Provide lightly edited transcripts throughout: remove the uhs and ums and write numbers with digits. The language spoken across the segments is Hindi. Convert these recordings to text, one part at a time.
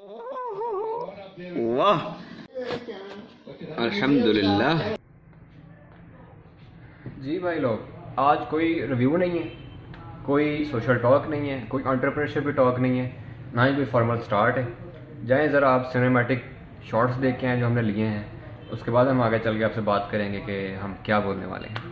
वाह, अल्हम्दुलिल्लाह। जी भाई लोग, आज कोई रिव्यू नहीं है, कोई सोशल टॉक नहीं है, कोई एंटरप्रेन्योरशिप की टॉक नहीं है, ना ही कोई फॉर्मल स्टार्ट है। जाएं ज़रा आप सिनेमैटिक शॉट्स देख के आए जो हमने लिए हैं, उसके बाद हम आगे चल के आपसे बात करेंगे कि हम क्या बोलने वाले हैं।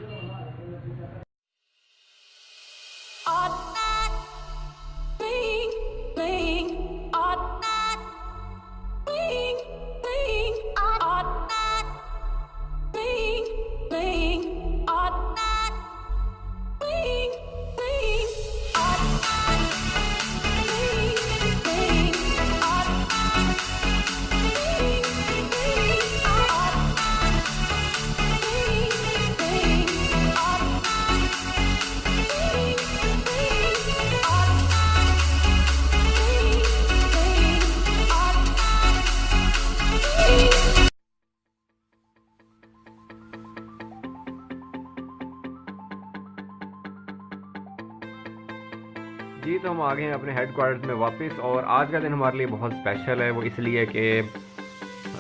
जी तो हम आ गए हैं अपने हेडक्वार्टर्स में वापस, और आज का दिन हमारे लिए बहुत स्पेशल है। वो इसलिए कि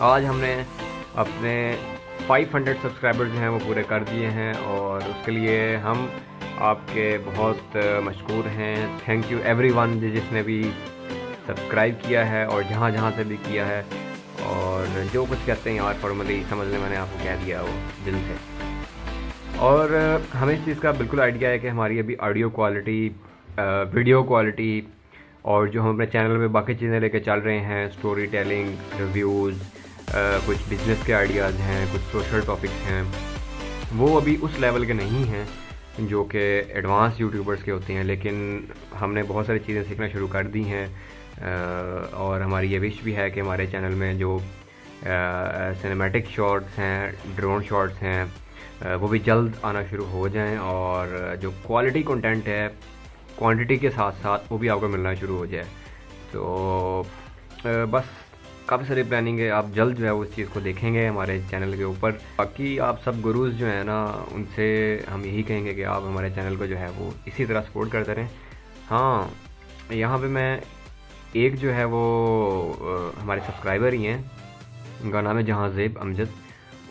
आज हमने अपने 500 सब्सक्राइबर्स जो हैं वो पूरे कर दिए हैं, और उसके लिए हम आपके बहुत मशकूर हैं। थैंक यू एवरीवन जिसने भी सब्सक्राइब किया है और जहाँ जहाँ से भी किया है, और जो कुछ कहते हैं यार फॉर्मली समझ लें, मैंने आपको कह दिया वो दिल से। और हमें इस चीज़ का बिल्कुल आइडिया है कि हमारी अभी ऑडियो क्वालिटी, वीडियो क्वालिटी, और जो हम अपने चैनल में बाकी चीज़ें लेके चल रहे हैं, स्टोरी टेलिंग, रिव्यूज़, कुछ बिज़नेस के आइडियाज़ हैं, कुछ सोशल टॉपिक्स हैं, वो अभी उस लेवल के नहीं हैं जो कि एडवांस यूट्यूबर्स के होते हैं। लेकिन हमने बहुत सारी चीज़ें सीखना शुरू कर दी हैं, और हमारी ये विश भी है कि हमारे चैनल में जो सिनेमैटिक शॉट्स हैं, ड्रोन शॉट्स हैं, वो भी जल्द आना शुरू हो जाएं, और जो क्वालिटी कंटेंट है क्वांटिटी के साथ साथ वो भी आपको मिलना शुरू हो जाए। तो बस काफ़ी सारी प्लानिंग है, आप जल्द जो है उस चीज़ को देखेंगे हमारे चैनल के ऊपर। बाकी आप सब गुरुज़ जो है ना, उनसे हम यही कहेंगे कि आप हमारे चैनल को जो है वो इसी तरह सपोर्ट करते रहें। हाँ, यहाँ पे मैं एक जो है वो हमारे सब्सक्राइबर ही हैं, उनका नाम है जहांज़ेब अमजद।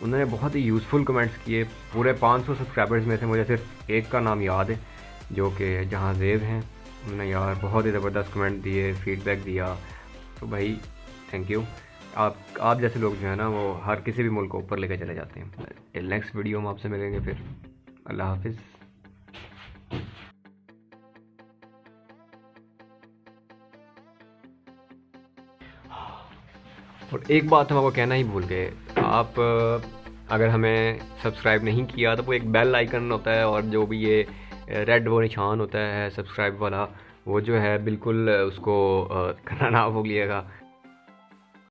उन्होंने बहुत ही यूज़फुल कमेंट्स किए। पूरे 500 सब्सक्राइबर्स में से मुझे सिर्फ एक का नाम याद है जो कि जहांज़ेब हैं। उन्होंने यार बहुत ही ज़बरदस्त कमेंट दिए, फीडबैक दिया। तो भाई थैंक यू। आप जैसे लोग जो है ना वो हर किसी भी मुल्क को ऊपर लेकर चले जाते हैं। टिल नेक्स्ट वीडियो में आपसे मिलेंगे फिर। अल्लाह हाफिज़। और एक बात हम आपको कहना ही भूल गए, आप अगर हमें सब्सक्राइब नहीं किया तो वो एक बेल आइकन होता है, और जो भी ये रेड वो निशान होता है सब्सक्राइब वाला, वो जो है बिल्कुल उसको करना ना भूलिएगा।